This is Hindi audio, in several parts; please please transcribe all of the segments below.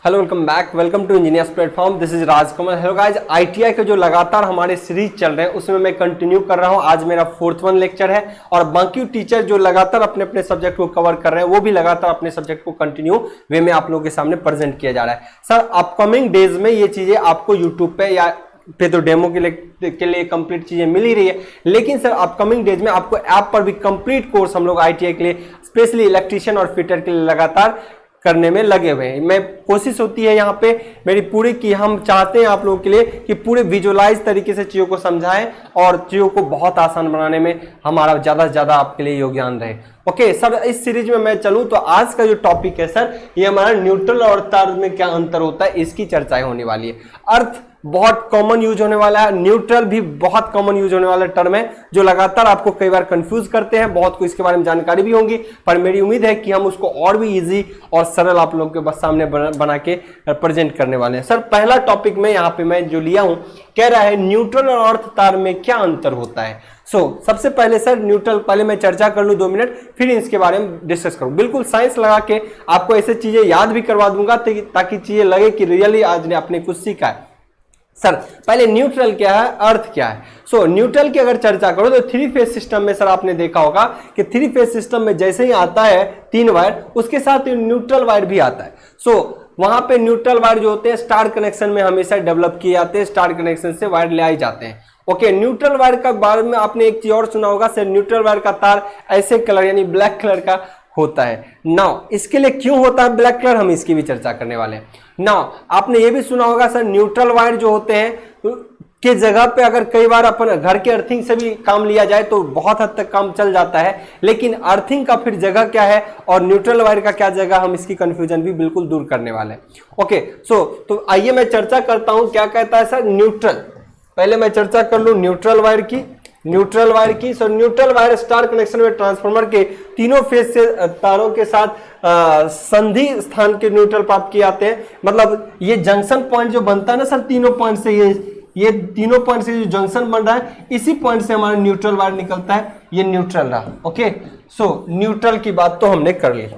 Hello welcome to engineers platform. This is Rajkamal. Hello guys, ITI के जो लगातार हमारे सीरीज चल रहे हैं उसमें मैं कंटिन्यू कर रहा हूं। आज मेरा 4th लेक्चर है और बाकी टीचर जो लगातार अपने अपने सब्जेक्ट को कवर कर रहे हैं वो भी लगातार अपने सब्जेक्ट को कंटिन्यू वे में आप लोगों के सामने प्रेजेंट किया जा रहा है। सर अपकमिंग डेज में ये चीजें आपको यूट्यूब पे या पे तो डेमो के लिए कंप्लीट चीजें मिल ही रही है, लेकिन सर अपकमिंग डेज में आपको ऐप पर भी कंप्लीट कोर्स हम लोग आईटीआई के लिए स्पेशली इलेक्ट्रीशियन और फिटर के लिए लगातार करने में लगे हुए हैं। मैं कोशिश होती है यहाँ पे मेरी पूरी कि हम चाहते हैं आप लोगों के लिए कि पूरे विजुअलाइज तरीके से चीज़ों को समझाएं और चीज़ों को बहुत आसान बनाने में हमारा ज़्यादा से ज़्यादा आपके लिए योगदान रहे। ओके सर, इस सीरीज में मैं चलूँ तो आज का जो टॉपिक है सर ये हमारा न्यूट्रल और तार में क्या अंतर होता है इसकी चर्चाएं होने वाली है। अर्थ बहुत कॉमन यूज होने वाला है, न्यूट्रल भी बहुत कॉमन यूज होने वाला टर्म है जो लगातार आपको कई बार कंफ्यूज करते हैं। बहुत को इसके बारे में जानकारी भी होगी, पर मेरी उम्मीद है कि हम उसको और भी इजी और सरल आप लोगों के सामने बना के प्रेजेंट करने वाले हैं। सर पहला टॉपिक में यहाँ पे मैं जो लिया हूँ कह रहा है न्यूट्रल और अर्थ तार में क्या अंतर होता है। सबसे पहले सर न्यूट्रल पहले मैं चर्चा कर लूं 2 मिनट, फिर इसके बारे में डिस्कस करूं। बिल्कुल साइंस लगा के आपको ऐसे चीजें याद भी करवा दूंगा ताकि चीजें लगे कि रियली आज ने आपने कुछ सीखा है। सर पहले न्यूट्रल क्या है, अर्थ क्या है। न्यूट्रल की अगर चर्चा करो तो 3 फेज सिस्टम में सर आपने देखा होगा कि 3 फेज सिस्टम में जैसे ही आता है 3 वायर उसके साथ न्यूट्रल वायर भी आता है। वहां पे न्यूट्रल वायर जो होते हैं स्टार कनेक्शन में हमेशा डेवलप किए जाते हैं, स्टार कनेक्शन से वायर ले आए जाते हैं। ओके, न्यूट्रल वायर का बारे में आपने एक चीज और सुना होगा सर, न्यूट्रल वायर का तार ऐसे कलर यानी ब्लैक कलर का होता है। नाउ इसके लिए क्यों होता है ब्लैक कलर, हम इसकी भी चर्चा करने वाले हैं। नाउ आपने ये भी सुना होगा सर न्यूट्रल वायर जो होते हैं के जगह पे अगर कई बार अपन घर के अर्थिंग से भी काम लिया जाए तो बहुत हद तक काम चल जाता है, लेकिन अर्थिंग का फिर जगह क्या है और न्यूट्रल वायर का क्या जगह, हम इसकी कंफ्यूजन भी बिल्कुल दूर करने वाले हैं। ओके तो आइए मैं चर्चा करता हूं क्या कहता है सर न्यूट्रल। पहले मैं चर्चा कर लूं न्यूट्रल वायर की। सो न्यूट्रल वायर स्टार कनेक्शन में ट्रांसफार्मर के तीनों फेज से तारों के साथ संधि स्थान के न्यूट्रल प्राप्त किए जाते हैं। मतलब ये जंक्शन पॉइंट जो बनता है ना सर, तीनों पॉइंट से ये तीनों पॉइंट से जो जंक्शन बन रहा है इसी पॉइंट से हमारा न्यूट्रल वायर निकलता है, ये न्यूट्रल रहा। ओके न्यूट्रल की बात तो हमने कर ली।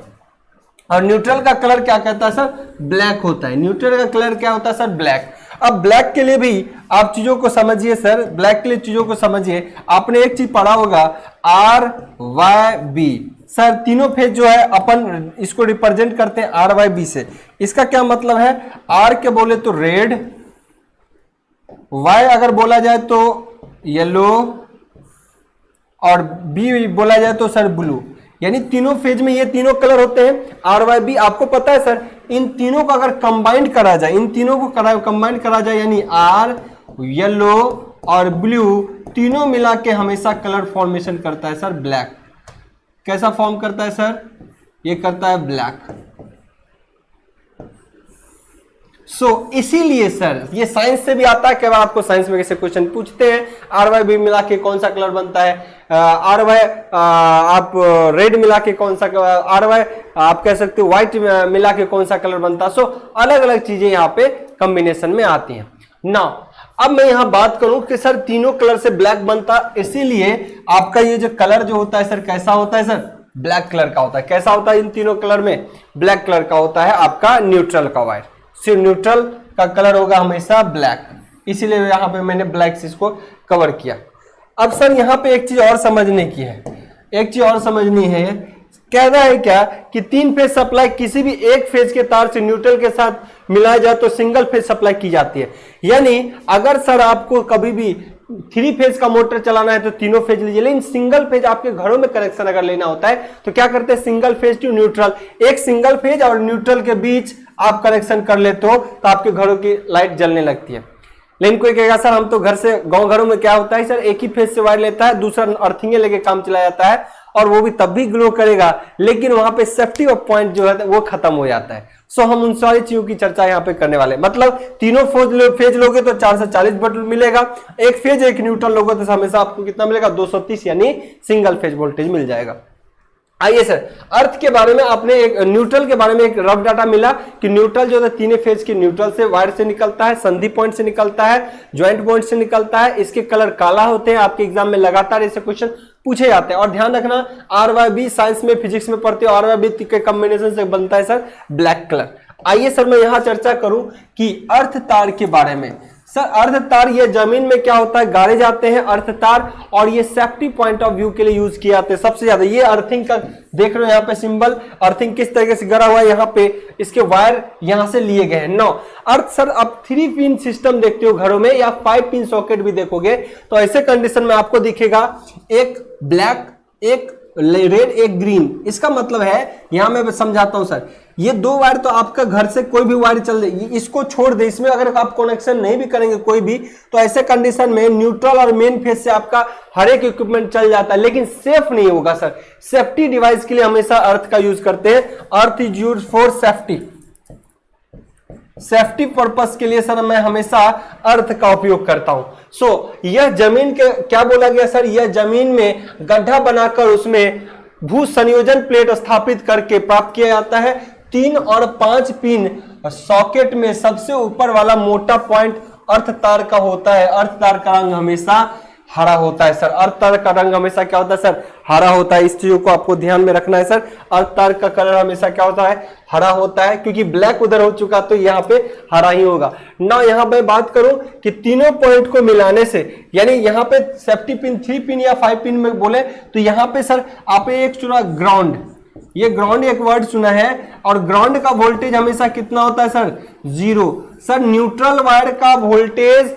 और न्यूट्रल का कलर क्या कहता है सर, ब्लैक होता है। न्यूट्रल का कलर क्या होता है सर, ब्लैक। अब ब्लैक के लिए भी आप चीजों को समझिए सर, ब्लैक के लिए चीजों को समझिए। आपने एक चीज पढ़ा होगा RYB। सर तीनों फेज जो है अपन इसको रिप्रेजेंट करते हैं RYB से। इसका क्या मतलब है, R के बोले तो रेड, Y अगर बोला जाए तो येलो और B बोला जाए तो सर ब्लू। यानी तीनों फेज में ये तीनों कलर होते हैं RYB। आपको पता है सर इन तीनों को अगर कंबाइंड करा जाए, कंबाइंड करा जाए यानी R, येलो और ब्लू तीनों मिला के हमेशा कलर फॉर्मेशन करता है सर ब्लैक। कैसा फॉर्म करता है सर, ये करता है ब्लैक। इसीलिए सर ये साइंस से भी आता है। कई बार आपको साइंस में कैसे क्वेश्चन पूछते हैं RYB मिला के कौन सा कलर बनता है, RY आप रेड मिला के कौन सा, RY आप कह सकते हो व्हाइट मिला के कौन सा कलर बनता है। अलग अलग चीजें यहाँ पे कॉम्बिनेशन में आती हैं ना। अब मैं यहाँ बात करूं कि सर तीनों कलर से ब्लैक बनता, इसीलिए आपका ये जो कलर जो होता है सर कैसा होता है सर, ब्लैक कलर का होता है। कैसा होता है इन तीनों कलर में, ब्लैक कलर का होता है आपका न्यूट्रल का वायर। सिर्फ न्यूट्रल का कलर होगा हमेशा ब्लैक, इसीलिए यहाँ पे मैंने ब्लैक से इसको कवर किया। अब सर यहाँ पे एक चीज और समझने की है, एक चीज और समझनी है। कह रहा है क्या कि 3 फेज सप्लाई किसी भी एक फेज के तार से न्यूट्रल के साथ मिलाया जाए तो सिंगल फेज सप्लाई की जाती है। यानी अगर सर आपको कभी भी 3 फेज का मोटर चलाना है तो तीनों फेज लीजिए, लेकिन सिंगल फेज आपके घरों में कनेक्शन अगर लेना होता है तो क्या करते हैं, सिंगल फेज टू न्यूट्रल, एक सिंगल फेज और न्यूट्रल के बीच आप कनेक्शन कर लेते हो तो आपके घरों की लाइट जलने लगती है। लेकिन कोई कहेगा सर हम तो घर से, गांव घरों में क्या होता है सर एक ही फेज से वायर लेता है, दूसरा अर्थिंगे लेके काम चलाया जाता है और वो भी तब भी ग्लो करेगा, लेकिन वहां पे सेफ्टी ऑफ पॉइंट जो है वो खत्म हो जाता है। हम उन सारी चीजों की चर्चा यहाँ पे करने वाले। मतलब तीनों फेज लोगे तो 440 वोल्ट मिलेगा, एक फेज एक न्यूट्रल लोगे तो हमेशा आपको कितना मिलेगा, 230 यानी सिंगल फेज वोल्टेज मिल जाएगा। आइए सर अर्थ के बारे में आपने एक न्यूट्रल के बारे में एक रफ डाटा मिला कि न्यूट्रल जो है तीनों फेज के न्यूट्रल से वायर से निकलता है, संधि पॉइंट से निकलता है, ज्वाइंट पॉइंट से निकलता है। इसके कलर काला होते हैं, आपके एग्जाम में लगातार ऐसे क्वेश्चन पूछे जाते हैं। और ध्यान रखना आर वाई बी साइंस में फिजिक्स में पढ़ते हो, आर वाई बी के कॉम्बिनेशन से बनता है सर ब्लैक कलर। आइए सर मैं यहां चर्चा करूं कि अर्थ तार के बारे में। सर अर्थ तार ये जमीन में क्या होता है, गाड़े जाते हैं अर्थ तार, और ये सेफ्टी पॉइंट ऑफ व्यू के लिए यूज किए जाते हैं सबसे ज्यादा। ये अर्थिंग का देख रहे हो यहाँ पे सिंबल, अर्थिंग किस तरीके से गड़ा हुआ है, यहाँ पे इसके वायर यहां से लिए गए हैं। नो अर्थ सर आप 3 पिन सिस्टम देखते हो घरों में या 5 पिन सॉकेट भी देखोगे तो ऐसे कंडीशन में आपको दिखेगा एक ब्लैक, एक रेड, एक ग्रीन। इसका मतलब है यहां मैं समझाता हूं सर, ये 2 वायर तो आपका घर से कोई भी वायर चल रही, इसको छोड़ दे, इसमें अगर आप कनेक्शन नहीं भी करेंगे कोई भी, तो ऐसे कंडीशन में न्यूट्रल और मेन फेज से आपका हर एक इक्विपमेंट चल जाता है, लेकिन सेफ नहीं होगा सर। सेफ्टी डिवाइस के लिए हमेशा अर्थ का यूज करते हैं। Earth is use for safety, safety purpose के लिए सर मैं हमेशा अर्थ का उपयोग करता हूं। यह जमीन के क्या बोला गया सर, यह जमीन में गड्ढा बनाकर उसमें भू संयोजन प्लेट स्थापित करके प्राप्त किया जाता है। 3 और 5 पिन सॉकेट में सबसे ऊपर वाला मोटा पॉइंट अर्थ तार का होता है। अर्थ तार का रंग हमेशा हरा होता है सर। अर्थ तार का रंग हमेशा क्या होता है सर, हरा होता है। इस चीजों को आपको ध्यान में रखना है सर। अर्थ तार का कलर हमेशा क्या होता है, हरा होता है, क्योंकि ब्लैक उधर हो चुका तो यहाँ पे हरा ही होगा ना। यहाँ पे बात करूं कि तीनों पॉइंट को मिलाने से, यानी यहाँ पे सेफ्टी पिन 3 पिन या 5 पिन में बोले तो यहाँ पे सर आप एक चुना ग्राउंड, ये ग्राउंड एक वर्ड चुना है, और ग्राउंड का वोल्टेज हमेशा कितना होता है सर, 0। सर न्यूट्रल वायर का वोल्टेज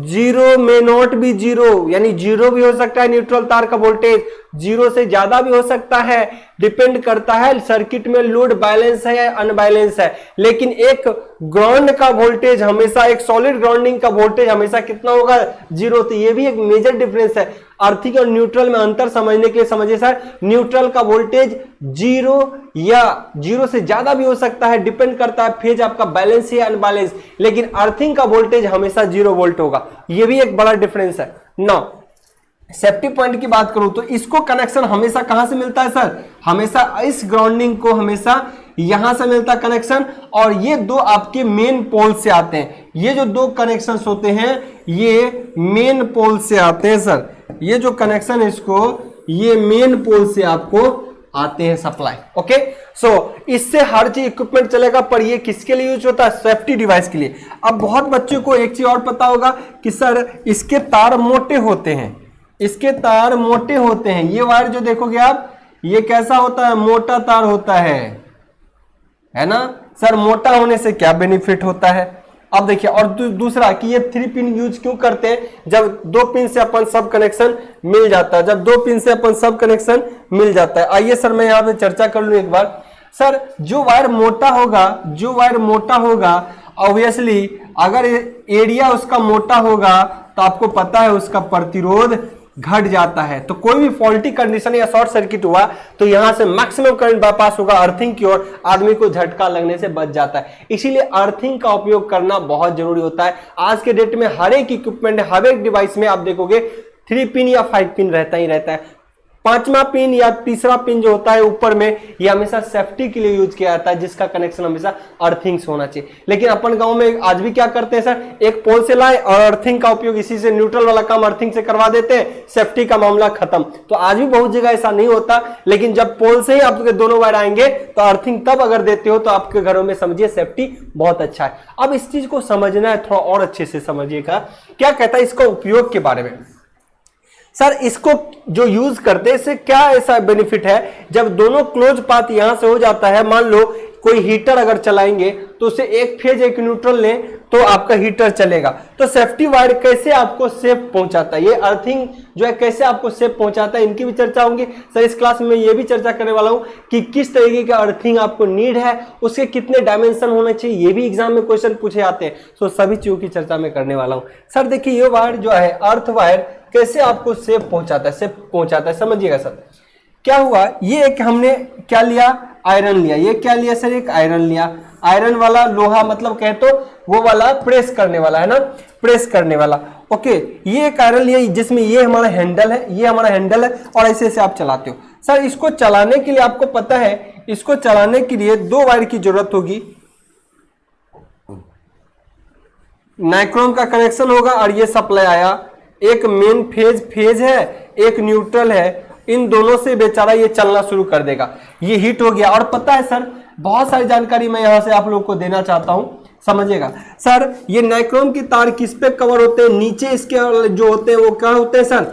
0 में नॉट भी 0, यानी 0 भी हो सकता है न्यूट्रल तार का वोल्टेज, 0 से ज्यादा भी हो सकता है, डिपेंड करता है सर्किट में लोड बैलेंस है या अनबैलेंस है। लेकिन एक ग्राउंड का वोल्टेज हमेशा, एक सॉलिड ग्राउंडिंग का वोल्टेज हमेशा कितना होगा, 0। तो ये भी एक मेजर डिफरेंस है। अर्थिंग और न्यूट्रल में अंतर समझने के लिए समझिए सर, न्यूट्रल का वोल्टेज 0 या 0 से ज्यादा भी हो सकता है, डिपेंड करता है फेज आपका बैलेंस है अनबैलेंस, लेकिन अर्थिंग का वोल्टेज हमेशा 0 वोल्ट होगा। यह भी एक बड़ा डिफरेंस है ना। सेफ्टी पॉइंट की बात करूं तो इसको कनेक्शन हमेशा कहां से मिलता है सर, हमेशा इस ग्राउंडिंग को हमेशा यहां से मिलता है कनेक्शन, और ये 2 आपके मेन पोल से आते हैं। ये जो 2 कनेक्शंस होते हैं ये मेन पोल से आते हैं सर। ये जो कनेक्शन है इसको, ये मेन पोल से आपको आते हैं सप्लाई। ओके, इससे हर चीज इक्विपमेंट चलेगा, पर ये किसके लिए यूज होता है, सेफ्टी डिवाइस के लिए। अब बहुत बच्चों को एक चीज और पता होगा कि सर इसके तार मोटे होते हैं, इसके तार मोटे होते हैं। ये वायर जो देखोगे आप, ये कैसा होता है, मोटा तार होता है ना सर। मोटा होने से क्या बेनिफिट होता है, अब देखिए। और दूसरा कि ये 3 पिन यूज क्यों करते हैं, जब 2 पिन से अपन सब कनेक्शन मिल जाता है, जब 2 पिन से अपन सब कनेक्शन मिल जाता है। आइए सर मैं यहाँ पे चर्चा कर लूं एक बार। सर जो वायर मोटा होगा, जो वायर मोटा होगा, ऑब्वियसली अगर एरिया उसका मोटा होगा तो आपको पता है उसका प्रतिरोध घट जाता है। तो कोई भी फॉल्टी कंडीशन या शॉर्ट सर्किट हुआ तो यहां से मैक्सिमम करंट बाईपास होगा अर्थिंग की ओर, आदमी को झटका लगने से बच जाता है। इसीलिए अर्थिंग का उपयोग करना बहुत जरूरी होता है। आज के डेट में हर एक इक्विपमेंट, हर एक डिवाइस में आप देखोगे 3 पिन या 5 पिन रहता ही रहता है। 5वां पिन या तीसरा पिन जो होता है ऊपर में, ये हमेशा सेफ्टी के लिए यूज किया जाता है, जिसका कनेक्शन हमेशा अर्थिंग से होना चाहिए। लेकिन अपन गांव में आज भी क्या करते हैं सर, एक पोल से लाए और अर्थिंग का उपयोग इसी से, न्यूट्रल वाला काम अर्थिंग से करवा देते हैं, सेफ्टी का मामला खत्म। तो आज भी बहुत जगह ऐसा नहीं होता, लेकिन जब पोल से ही आपके दोनों वायर आएंगे तो अर्थिंग तब अगर देते हो तो आपके घरों में समझिए सेफ्टी बहुत अच्छा है। अब इस चीज को समझना है, थोड़ा और अच्छे से समझिएगा क्या कहता है इसका उपयोग के बारे में। सर इसको जो यूज करते हैं इससे क्या ऐसा बेनिफिट है, जब दोनों क्लोज पाथ यहां से हो जाता है, मान लो कोई हीटर अगर चलाएंगे तो उसे एक फेज एक न्यूट्रल लें तो आपका हीटर चलेगा। तो सेफ्टी वायर कैसे आपको सेफ पहुंचाता है, ये अर्थिंग जो है कैसे आपको सेफ पहुंचाता है, इनकी भी चर्चा होंगी सर। इस क्लास में ये भी चर्चा करने वाला हूं कि किस तरीके का अर्थिंग आपको नीड है, उसके कितने डायमेंशन होने चाहिए, ये भी एग्जाम में क्वेश्चन पूछे जाते हैं। तो सभी चीजों की चर्चा में करने वाला हूं। सर देखिए ये वायर जो है, अर्थ वायर कैसे आपको सेफ पहुंचाता है, सेफ पहुंचाता है, समझिएगा सर। क्या हुआ, ये एक हमने क्या लिया, आयरन लिया। ये क्या लिया सर, एक आयरन लिया। आयरन वाला लोहा मतलब कहे तो वो वाला प्रेस करने वाला है ना, प्रेस करने वाला। ओके, ये एक आयरन लिया जिसमें ये हमारा हैंडल है, ये हमारा हैंडल है, और ऐसे ऐसे आप चलाते हो। सर इसको चलाने के लिए आपको पता है, इसको चलाने के लिए 2 वायर की जरूरत होगी। नाइक्रोम का कनेक्शन होगा और ये सप्लाई आया, एक मेन फेज है, एक न्यूट्रल है, इन दोनों से बेचारा ये चलना शुरू कर देगा। ये हिट हो गया। और पता है सर, बहुत सारी जानकारी मैं यहां से आप लोगों को देना चाहता हूं, समझिएगा सर। ये नाइक्रोम की तार किस पे कवर होते हैं? नीचे इसके जो होते हैं वो क्या होते हैं सर?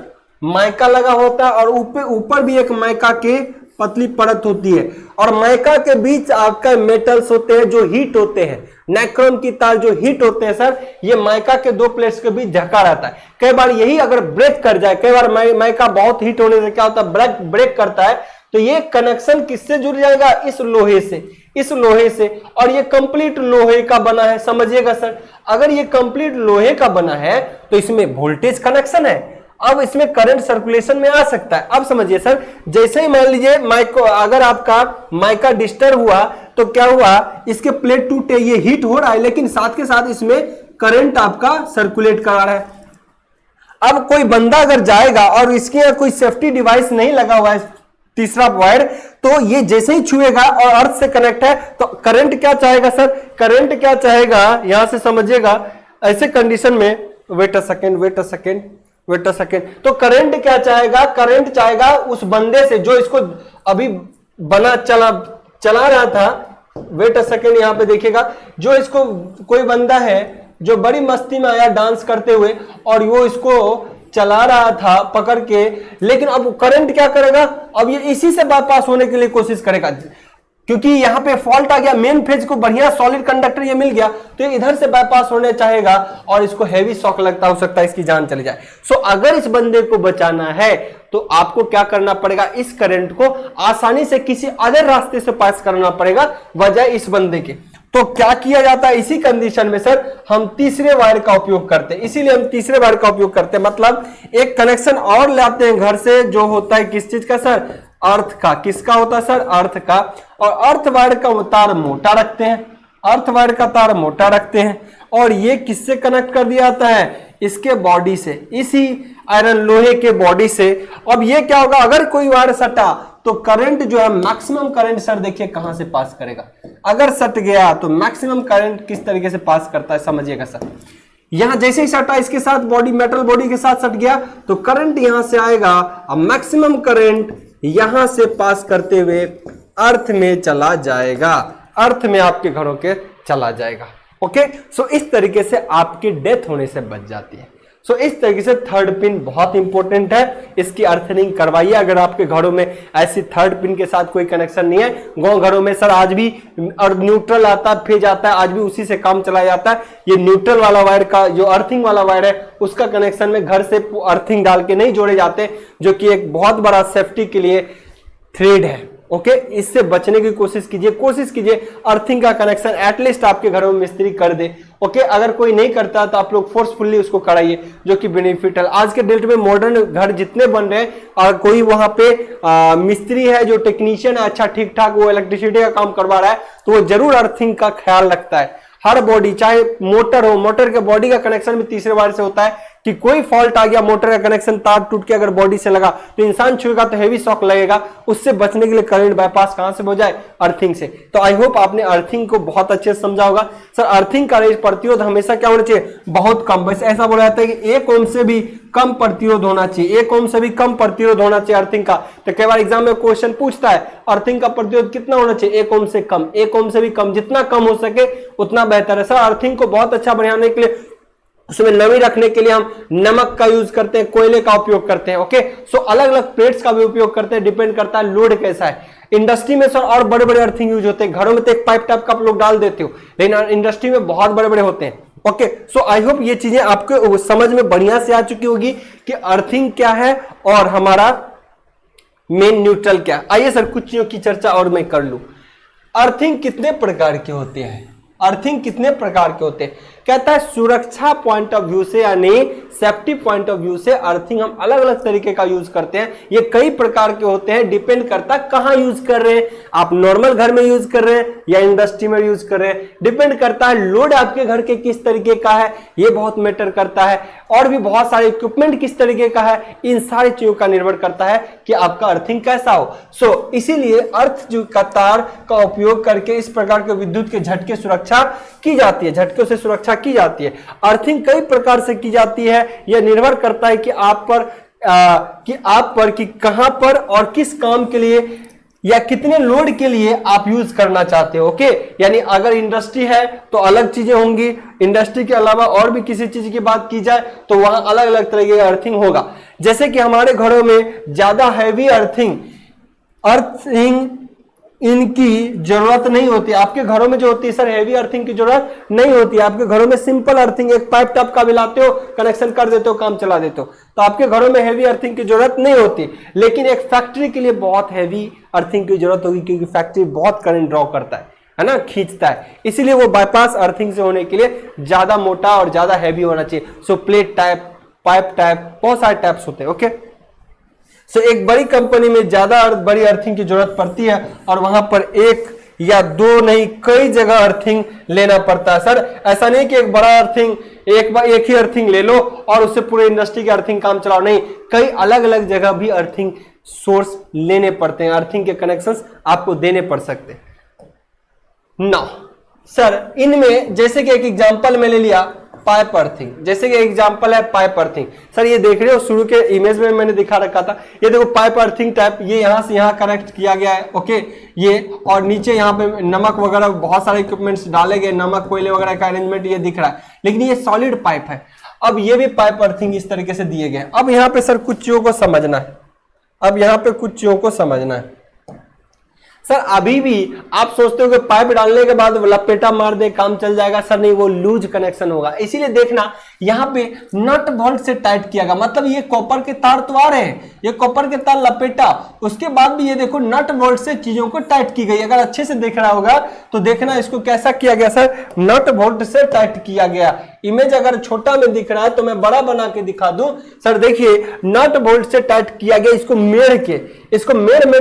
माइका लगा होता है, और ऊपर भी एक माइका के पतली परत होती है, और माइका के बीच आपका मेटल्स होते हैं जो हीट होते हैं। नाइक्रोम की तार जो हीट होते हैं सर, ये माइका के दो प्लेट्स के बीच ढका रहता है। कई बार यही अगर ब्रेक कर जाए, कई बार माइका बहुत हीट होने से क्या होता है, ब्रेक करता है, तो ये कनेक्शन किससे जुड़ जाएगा? इस लोहे से, इस लोहे से। और ये कंप्लीट लोहे का बना है, समझिएगा सर। अगर ये कंप्लीट लोहे का बना है तो इसमें वोल्टेज कनेक्शन है, अब इसमें करंट सर्कुलेशन में आ सकता है। अब समझिए सर, जैसे ही मान लीजिए अगर आपका माइका डिस्टर्ब हुआ तो क्या हुआ, इसके प्लेट टूटे, ये हीट हो रहा है, लेकिन साथ के साथ इसमें करंट आपका सर्कुलेट करा रहा है। अब कोई बंदा अगर जाएगा और इसके यहाँ कोई सेफ्टी डिवाइस नहीं लगा हुआ है, तीसरा वायर, तो ये जैसे ही छुएगा और अर्थ से कनेक्ट है तो करंट क्या चाहेगा सर? करंट क्या चाहेगा, यहां से समझिएगा। ऐसे कंडीशन में वेट अ सेकेंड, तो करंट क्या चाहेगा? करंट चाहेगा उस बंदे से जो इसको अभी चला रहा था। वेट अ सेकेंड, यहां पे देखिएगा, जो इसको कोई बंदा है जो बड़ी मस्ती में आया डांस करते हुए, और वो इसको चला रहा था पकड़ के, लेकिन अब करंट क्या करेगा? अब ये इसी से बाईपास होने के लिए कोशिश करेगा, क्योंकि यहां पे फॉल्ट आ गया, मेन फेज को बढ़िया सॉलिड कंडक्टर ये मिल गया, तो ये इधर से बाईपास होने चाहेगा और इसको हैवी शॉक लगता, हो सकता है इसकी जान चली जाए। सो अगर इस बंदे को बचाना है तो आपको क्या करना पड़ेगा? इस करंट को आसानी से किसी अदर रास्ते से पास करना पड़ेगा बजाय इस बंदे के। तो क्या किया जाता है इसी कंडीशन में सर? हम तीसरे वायर का उपयोग करते हैं। इसीलिए हम तीसरे वायर का उपयोग करते हैं, मतलब एक कनेक्शन और लाते हैं घर से, जो होता है किस चीज का सर? अर्थ का। किसका होता है सर? अर्थ का। और अर्थ वायर का तार मोटा रखते हैं, अर्थ वायर का तार मोटा रखते हैं, और ये किससे कनेक्ट कर दिया जाता है? इसके बॉडी से, इसी आयरन लोहे के बॉडी से। अब ये क्या होगा, अगर कोई वायर सटा तो करंट जो है, मैक्सिमम करंट सर देखिए कहां से पास करेगा। अगर सट गया तो मैक्सिमम करंट किस तरीके से पास करता है, समझिएगा सर। यहां जैसे ही सटा, इसके साथ बॉडी, मेटल बॉडी के साथ सट गया, तो करंट यहां से आएगा, अब मैक्सिमम करंट यहां से पास करते हुए अर्थ में चला जाएगा, अर्थ में आपके घरों के चला जाएगा। ओके, सो इस तरीके से आपकी डेथ होने से बच जाती है। सो इस तरीके से थर्ड पिन बहुत इंपॉर्टेंट है, इसकी अर्थिंग करवाइए। अगर आपके घरों में ऐसी थर्ड पिन के साथ कोई कनेक्शन नहीं है, गांव घरों में सर आज भी और न्यूट्रल आता है, फेज आता है, आज भी उसी से काम चलाया जाता है। ये न्यूट्रल वाला वायर का जो अर्थिंग वाला वायर है, उसका कनेक्शन में घर से अर्थिंग डाल के नहीं जोड़े जाते, जो कि एक बहुत बड़ा सेफ्टी के लिए थ्रेड है। ओके, इससे बचने की कोशिश कीजिए अर्थिंग का कनेक्शन एटलीस्ट आपके घरों में मिस्त्री कर दे। ओके, अगर कोई नहीं करता तो आप लोग फोर्सफुली उसको कराइए, जो कि बेनिफिट है। आज के डेट में मॉडर्न घर जितने बन रहे हैं, और कोई वहां पे मिस्त्री है जो टेक्नीशियन है, अच्छा ठीक ठाक वो इलेक्ट्रिसिटी का काम करवा रहा है, तो वो जरूर अर्थिंग का ख्याल रखता है। हर बॉडी, चाहे मोटर हो, मोटर के बॉडी का कनेक्शन भी तीसरे वायर से होता है, कि कोई फॉल्ट आ गया, मोटर का कनेक्शन तार टूट के अगर बॉडी से लगा तो इंसान छुएगा तो हेवी शॉक लगेगा। उससे बचने के लिए करंट बाईपास कहां से हो जाए? अर्थिंग से। तो आई होप आपने अर्थिंग को बहुत अच्छे से समझा होगा। सर अर्थिंग का प्रतिरोध हमेशा क्या होना चाहिए? बहुत कम। बस ऐसा बोला जाता है कि 1 ओम से भी कम प्रतिरोध होना चाहिए, 1 ओम से भी कम प्रतिरोध होना चाहिए अर्थिंग का। तो कई बार एग्जाम में क्वेश्चन पूछता है अर्थिंग का प्रतिरोध कितना होना चाहिए? 1 ओम से कम, 1 ओम से भी कम, जितना कम हो सके उतना बेहतर है। सर अर्थिंग को बहुत अच्छा बनाने के लिए, उसमें नमी रखने के लिए हम नमक का यूज करते हैं, कोयले का उपयोग करते हैं। ओके, सो अलग अलग प्लेट्स का भी उपयोग करते हैं, डिपेंड करता है लोड कैसा है। इंडस्ट्री में सर और बड़े बड़े अर्थिंग यूज होते हैं, घरों में तो एक पाइप टाइप का आप लोग डाल देते हो, लेकिन इंडस्ट्री में बहुत बड़े बड़े होते हैं। ओके, सो आई होप ये चीजें आपको समझ में बढ़िया से आ चुकी होगी कि अर्थिंग क्या है और हमारा मेन न्यूट्रल क्या। आइए सर कुछ चीजों की चर्चा और मैं कर लूं। अर्थिंग कितने प्रकार के होते हैं? अर्थिंग कितने प्रकार के होते हैं? कहता है सुरक्षा पॉइंट ऑफ व्यू से, यानी सेफ्टी पॉइंट ऑफ व्यू से अर्थिंग हम अलग अलग तरीके का यूज करते हैं। ये कई प्रकार के होते हैं, डिपेंड करता है कहां यूज कर रहे हैं। आप नॉर्मल घर में यूज कर रहे हैं या इंडस्ट्री में यूज कर रहे हैं, डिपेंड करता है लोड आपके घर के किस तरीके का है, ये बहुत मैटर करता है। और भी बहुत सारे इक्विपमेंट किस तरीके का है, इन सारी चीजों का निर्भर करता है कि आपका अर्थिंग कैसा हो। सो इसीलिए अर्थ जो का तार का उपयोग करके इस प्रकार के विद्युत के झटके सुरक्षा की जाती है, झटकों से सुरक्षा की जाती है। अर्थिंग कई प्रकार से की जाती है, यह निर्भर करता है कि आप पर कि आप पर कि कहां पर और किस काम के लिए या कितने लोड के लिए आप यूज करना चाहते हो। ओके, यानी अगर इंडस्ट्री है तो अलग चीजें होंगी, इंडस्ट्री के अलावा और भी किसी चीज की बात की जाए तो वहां अलग अलग तरह की अर्थिंग होगा। जैसे कि हमारे घरों में ज्यादा हैवी अर्थिंग इनकी जरूरत नहीं होती। आपके घरों में जो होती है सर हैवी अर्थिंग की जरूरत नहीं होती। आपके घरों में सिंपल अर्थिंग, एक पाइप टप का भी लाते हो, कनेक्शन कर देते हो, काम चला देते हो, तो आपके घरों में हैवी अर्थिंग की जरूरत नहीं होती। लेकिन एक फैक्ट्री के लिए बहुत हैवी अर्थिंग की जरूरत होगी, क्योंकि फैक्ट्री बहुत करंट ड्रॉ करता है ना, खींचता है, इसीलिए वो बाईपास अर्थिंग से होने के लिए ज्यादा मोटा और ज्यादा हैवी होना चाहिए। सो प्लेट टाइप, पाइप टाइप, बहुत सारे टाइप्स होते हैं। ओके, सो एक बड़ी कंपनी में ज्यादा बड़ी अर्थिंग की जरूरत पड़ती है और वहां पर एक या दो नहीं कई जगह अर्थिंग लेना पड़ता है। सर ऐसा नहीं कि एक बड़ा अर्थिंग एक ही अर्थिंग ले लो और उससे पूरे इंडस्ट्री के अर्थिंग काम चलाओ, नहीं, कई अलग अलग जगह भी अर्थिंग सोर्स लेने पड़ते हैं, अर्थिंग के कनेक्शंस आपको देने पड़ सकते हैं। नाउ सर इनमें जैसे कि एक एग्जांपल मैंने लिया पाइप अर्थिंग, जैसे कि एग्जांपल है पाइप अर्थिंग। सर ये देख रहे हो शुरू के इमेज में मैंने दिखा रखा था, ये देखो पाइप अर्थिंग टाइप, ये यहां से यहां कनेक्ट किया गया है। ओके, ये और नीचे यहाँ पे नमक वगैरह बहुत सारे इक्विपमेंट्स डाले गए, नमक कोयले वगैरह का अरेंजमेंट ये दिख रहा है, लेकिन ये सॉलिड पाइप है। अब ये भी पाइप अर्थिंग इस तरीके से दिए गए। अब यहाँ पे सर कुछ चीजों को समझना है, अब यहाँ पे कुछ चीजों को समझना है। सर अभी भी आप सोचते हो कि पाइप डालने के बाद लपेटा मार दे काम चल जाएगा, सर नहीं, वो लूज कनेक्शन होगा। इसीलिए देखना यहाँ पे नट बोल्ट से टाइट किया गया, मतलब ये कॉपर के तार तो आ रहे हैं, ये कॉपर के तार लपेटा, उसके बाद भी ये देखो नट बोल्ट से चीजों को टाइट की गई। अगर अच्छे से देख रहा होगा तो देखना इसको कैसा किया गया सर, नट बोल्ट से टाइट किया गया। इमेज अगर छोटा में दिख रहा है तो मैं बड़ा बना के दिखा दूं। सर देखिए नट बोल्ट से टाइट किया गया, इसको मेड़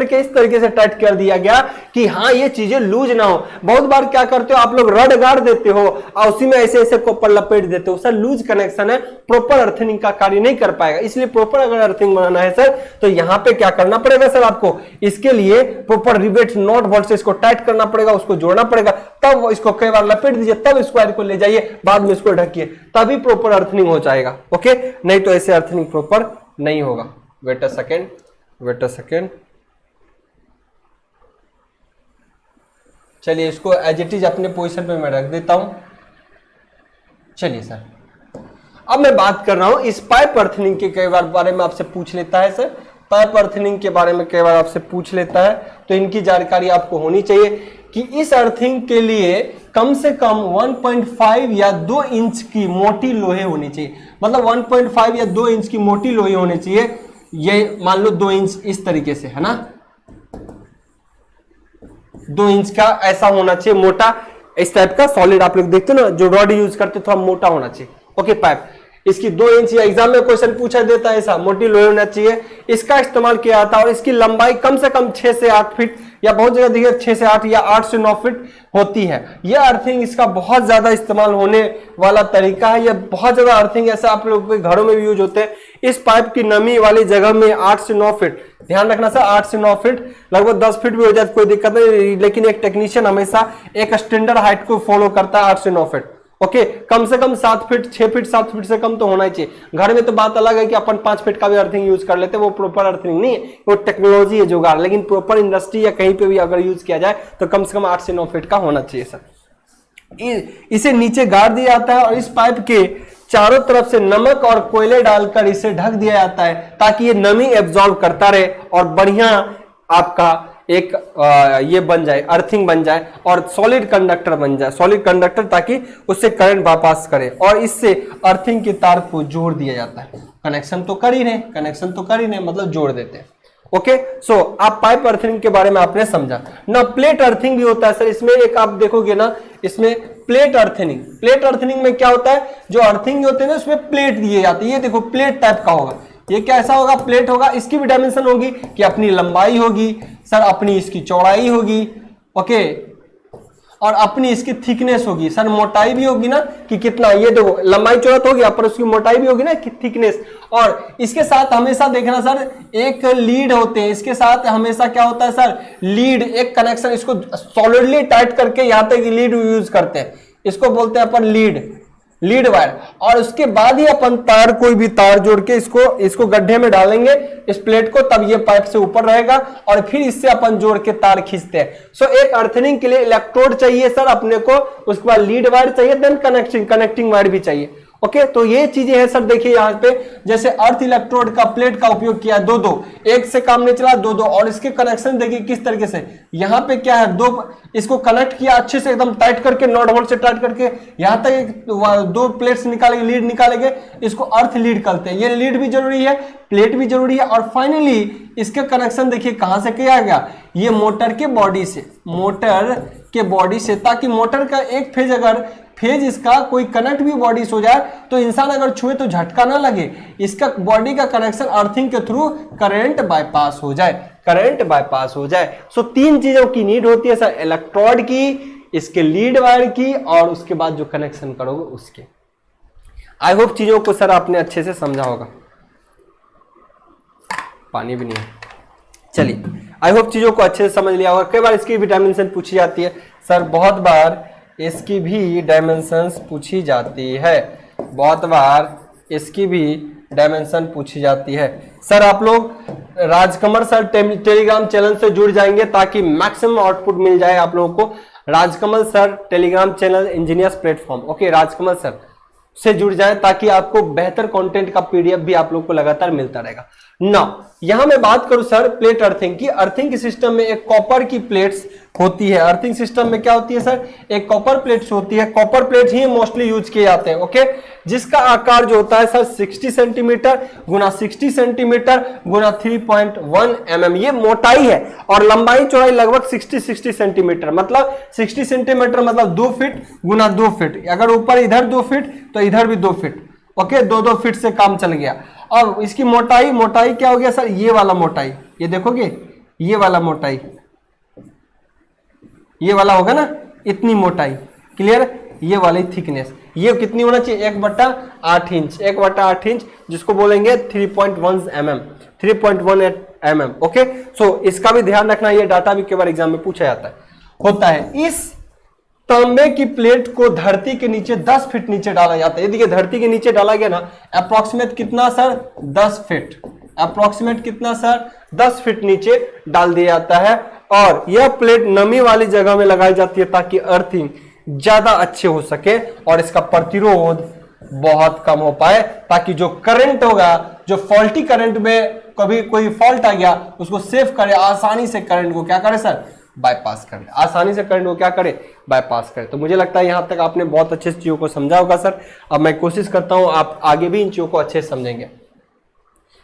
के इस तरीके से टाइट कर दिया गया कि हाँ ये चीजें लूज ना हो। बहुत बार क्या करते हो आप लोग, रड गाड़ देते हो और उसी में ऐसे ऐसे कॉपर लपेट देते हो। सर लूज कनेक्शन है, प्रॉपर अर्थिंग का कार्य नहीं कर पाएगा। इसलिए प्रॉपर अगर अर्थिंग बनाना है सर तो यहाँ पे क्या करना पड़ेगा सर, आपको इसके लिए प्रॉपर रिवेट नॉट बोल्ट से इसको टाइट करना पड़ेगा, उसको जोड़ना पड़ेगा, तब इसको कई बार लपेट दीजिए, तब इसको वायर को ले जाइए, बाद में इसको ढकिए, तभी प्रॉपर अर्थिंग हो जाएगा। ओके, नहीं तो ऐसे अर्थिंग प्रॉपर नहीं होगा। वेट अ सेकेंड, चलिए इसको एज इट इज अपने पोजीशन पे मैं रख देता हूं। चलिए सर अब मैं बात कर रहा हूं इस पाइप अर्थिंग के कई बार बारे में आपसे पूछ लेता है सर, पाइप अर्थिंग के बारे में कई बार आपसे पूछ लेता है, तो इनकी जानकारी आपको होनी चाहिए कि इस अर्थिंग के लिए कम से कम 1.5 या 2 इंच की मोटी लोहे होनी चाहिए। मतलब 1.5 या 2 इंच की मोटी लोहे होनी चाहिए। ये मान लो 2 इंच इस तरीके से है ना, 2 इंच का ऐसा होना चाहिए मोटा, इस टाइप का सॉलिड आप लोग देखते हो ना, जो रॉड यूज करते थोड़ा मोटा होना चाहिए। ओके, पाइप इसकी 2 इंच, या एग्जाम में क्वेश्चन पूछा देता है ऐसा मोटी लोहे होना चाहिए, इसका इस्तेमाल किया जाता है। और इसकी लंबाई कम से कम 6 से 8 फीट या बहुत जगह देखिए 6 से 8 या 8 से 9 फीट होती है। यह अर्थिंग इसका बहुत ज्यादा इस्तेमाल होने वाला तरीका है। यह बहुत ज्यादा अर्थिंग ऐसा आप लोगों के घरों में भी यूज होते हैं। इस पाइप की नमी वाली जगह में 8 से 9 फीट, ध्यान रखना सर, 8 से 9 फीट, लगभग 10 फीट भी हो जाए कोई दिक्कत नहीं, लेकिन एक टेक्नीशियन हमेशा एक स्टैंडर्ड हाइट को फॉलो करता है 8 से 9 फीट। ओके, कम से कम 7 फीट, 6 फीट, 7 फीट से कम तो होना ही चाहिए। घर में तो बात अलग है कि अपन 5 फीट का भी अर्थिंग यूज कर लेते हैं, वो प्रॉपर अर्थिंग नहीं है, वो टेक्नोलॉजी है जुगाड़। लेकिन प्रॉपर इंडस्ट्री या कहीं पे भी अगर यूज किया जाए तो कम से कम 8 से 9 फीट का होना चाहिए सर। इसे नीचे गाड़ दिया जाता है और इस पाइप के चारों तरफ से नमक और कोयले डालकर इसे ढक दिया जाता है ताकि ये नमी एब्जॉर्ब करता रहे और बढ़िया आपका एक ये बन जाए, अर्थिंग बन जाए और सॉलिड कंडक्टर बन जाए, सॉलिड कंडक्टर, ताकि उससे करंट बाईपास करे। और इससे अर्थिंग के तार को जोड़ दिया जाता है। कनेक्शन तो कर ही रहे, मतलब जोड़ देते हैं। ओके, सो आप पाइप अर्थिंग के बारे में आपने समझा ना। प्लेट अर्थिंग भी होता है सर, इसमें एक आप देखोगे ना, इसमें प्लेट अर्थिंग में क्या होता है, जो अर्थिंग होते हैं ना उसमें प्लेट दिए जाते हैं। ये देखो प्लेट टाइप का होगा, ये कैसा होगा, प्लेट होगा। इसकी भी डायमेंशन होगी कि अपनी लंबाई होगी सर, अपनी इसकी चौड़ाई होगी, ओके, और अपनी इसकी थिकनेस होगी सर, मोटाई भी होगी ना कि कितना, ये देखो लंबाई चौड़ा तो होगी, पर उसकी मोटाई भी होगी ना कि थिकनेस। और इसके साथ हमेशा देखना सर एक लीड होते हैं, इसके साथ हमेशा क्या होता है सर, लीड, एक कनेक्शन, इसको सॉलिडली टाइट करके यहाँ तक लीड यूज करते हैं, इसको बोलते हैं अपन लीड। लीड वायर, और उसके बाद ही अपन तार, कोई भी तार जोड़ के इसको गड्ढे में डालेंगे इस प्लेट को, तब ये पाइप से ऊपर रहेगा और फिर इससे अपन जोड़ के तार खींचते हैं। सो एक अर्थिंग के लिए इलेक्ट्रोड चाहिए सर अपने को, उसके बाद लीड वायर चाहिए, देन कनेक्टिंग वायर भी चाहिए। ओके, तो ये चीजें हैं सर। देखिए यहाँ पे जैसे अर्थ इलेक्ट्रोड का प्लेट का उपयोग किया दो, एक से काम नहीं चला, दो, और इसके कनेक्शन देखिए किस तरीके से। यहाँ पे क्या है, दो, इसको कनेक्ट किया अच्छे से एकदम टाइट करके, नॉट होल से टाइट करके, यहाँ तक दो प्लेट्स निकालेंगे, लीड निकालेंगे, इसको अर्थ लीड कहते हैं। ये लीड भी जरूरी है, प्लेट भी जरूरी है, और फाइनली इसके कनेक्शन देखिए कहां से किया गया, ये मोटर के बॉडी से, ताकि मोटर का एक फेज, अगर फेज इसका कोई कनेक्ट भी बॉडी से हो जाए तो इंसान अगर छुए तो झटका ना लगे, इसका बॉडी का कनेक्शन अर्थिंग के थ्रू करंट बाईपास हो जाए। सो तीन चीजों की नीड होती है सर, इलेक्ट्रोड की, इसके लीड वायर की, और उसके बाद जो कनेक्शन करोगे उसके। आई होप चीजों को सर आपने अच्छे से समझा होगा। पानी भी नहीं है, चलिए, आई होप चीजों को अच्छे से समझ लिया होगा। कई बार इसकी भी डायमेंशन पूछी जाती है सर, बहुत बार इसकी भी डायमेंशंस पूछी जाती है, सर आप लोग राजकमल सर टेलीग्राम चैनल से जुड़ जाएंगे ताकि मैक्सिमम आउटपुट मिल जाए आप लोगों को। Rajkamal sir Telegram channel engineers platform, okay, Rajkamal sir से जुड़ जाए ताकि आपको बेहतर कंटेंट का पीडीएफ भी आप लोग को लगातार मिलता रहेगा। ना यहां मैं बात करूं सर प्लेट अर्थिंग की। अर्थिंग के सिस्टम में एक कॉपर की प्लेट्स होती है। अर्थिंग सिस्टम में क्या होती है सर, एक कॉपर प्लेट्स होती है। कॉपर प्लेट ही मोस्टली यूज किए जाते हैं, ओके, जिसका आकार जो होता है सर 60 सेंटीमीटर गुना 60 सेंटीमीटर गुना 3.1 mm ये मोटाई है, और लंबाई चौड़ाई लगभग 60 सेंटीमीटर, मतलब 60 सेंटीमीटर मतलब 2 फीट गुना 2 फीट। अगर ऊपर इधर 2 फीट तो इधर भी 2 फीट, ओके, 2-2 फीट से काम चल गया। और इसकी मोटाई क्या हो गया सर, ये वाला मोटाई, ये देखोगे, ये वाला मोटाई, ये वाला होगा ना, इतनी मोटाई, क्लियर। ये वाली थिकनेस, ये कितनी होना चाहिए, 1/8 इंच, 1/8 इंच, जिसको बोलेंगे 3.18 mm, ओके। सो इसका भी ध्यान रखना, ये डाटा भी कई बार एग्जाम में पूछा जाता है, होता है। इस तांबे की प्लेट को धरती के नीचे 10 फीट नीचे डाला जाता है। यदि धरती के नीचे डाला गया ना, अप्रोक्सीमेट कितना सर, 10 फीट, अप्रोक्सीमेट कितना सर, 10 फीट नीचे डाल दिया जाता है। और यह प्लेट नमी वाली जगह में लगाई जाती है ताकि अर्थिंग ज्यादा अच्छे हो सके और इसका प्रतिरोध बहुत कम हो पाए, ताकि जो करंट होगा, जो फॉल्टी करंट में कभी कोई फॉल्ट आ गया, उसको सेव करे, आसानी से करंट को क्या करे सर, बाईपास करे, आसानी से करंट को क्या करे, बाईपास करे। तो मुझे लगता है यहां तक आपने बहुत अच्छे से चीजों को समझा होगा सर। अब मैं कोशिश करता हूं आप आगे भी इन चीजों को अच्छे से समझेंगे।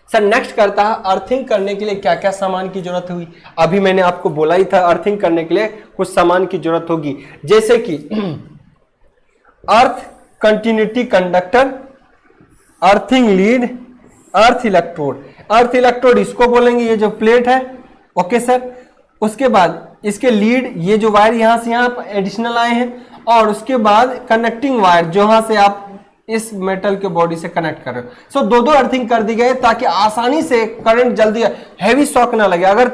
सर नेक्स्ट करता है, अर्थिंग करने के लिए क्या क्या सामान की जरूरत हुई। अभी मैंने आपको बोला ही था अर्थिंग करने के लिए कुछ सामान की जरूरत होगी, जैसे कि अर्थ कंटिन्यूटी कंडक्टर, अर्थिंग लीड, अर्थ इलेक्ट्रोड। अर्थ इलेक्ट्रोड इसको बोलेंगे, ये जो प्लेट है, ओके सर। उसके बाद इसके लीड, ये जो वायर यहां से यहां एडिशनल आए हैं, और उसके बाद कनेक्टिंग वायर जहां से आप इस मेटल के बॉडी से कनेक्ट कर रहे हो। सो दो अर्थिंग कर दी गई ताकि आसानी से करंट जल्दी, हैवी शॉक ना लगे। अगर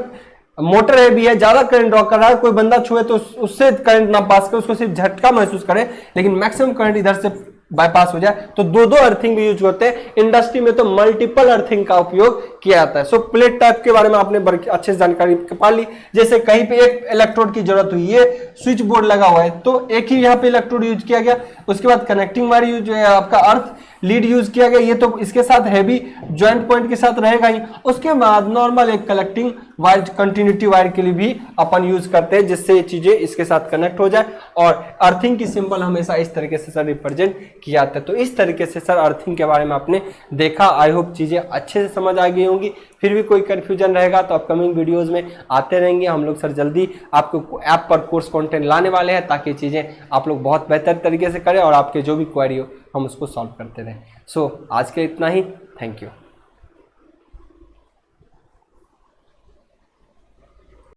मोटर हैवी है, ज्यादा करंट ड्रॉ कर रहा है, कोई बंदा छुए तो उससे करंट ना पास करे, उसको सिर्फ झटका महसूस करे, लेकिन मैक्सिमम करंट इधर से बाईपास हो जाए। तो दो अर्थिंग भी यूज होते हैं। इंडस्ट्री में तो मल्टीपल अर्थिंग का उपयोग किया जाता है। सो प्लेट टाइप के बारे में आपने अच्छे से जानकारी पा ली। जैसे कहीं पे एक इलेक्ट्रोड की जरूरत हुई, ये स्विच बोर्ड लगा हुआ है तो एक ही यहाँ पे इलेक्ट्रोड यूज किया गया। उसके बाद कनेक्टिंग वायर यूज, आपका अर्थ लीड यूज किया गया, ये तो इसके साथ हैवी ज्वाइंट पॉइंट के साथ रहेगा ही। उसके बाद नॉर्मल एक कलेक्टिंग वायर, कंटिन्यूटी वायर के लिए भी अपन यूज करते हैं, जिससे ये चीजें इसके साथ कनेक्ट हो जाए। और अर्थिंग की सिंबल हमेशा इस तरीके से सर रिप्रेजेंट किया जाता है। तो इस तरीके से सर अर्थिंग के बारे में आपने देखा। आई होप चीजें अच्छे से समझ आ गई होंगी। फिर भी कोई कंफ्यूजन रहेगा तो अपकमिंग वीडियोस में आते रहेंगे हम लोग। सर जल्दी आपको ऐप पर कोर्स कंटेंट लाने वाले हैं ताकि चीजें आप लोग बहुत बेहतर तरीके से करें और आपके जो भी क्वेरी हो हम उसको सॉल्व करते रहें। सो आज के इतना ही, थैंक यू।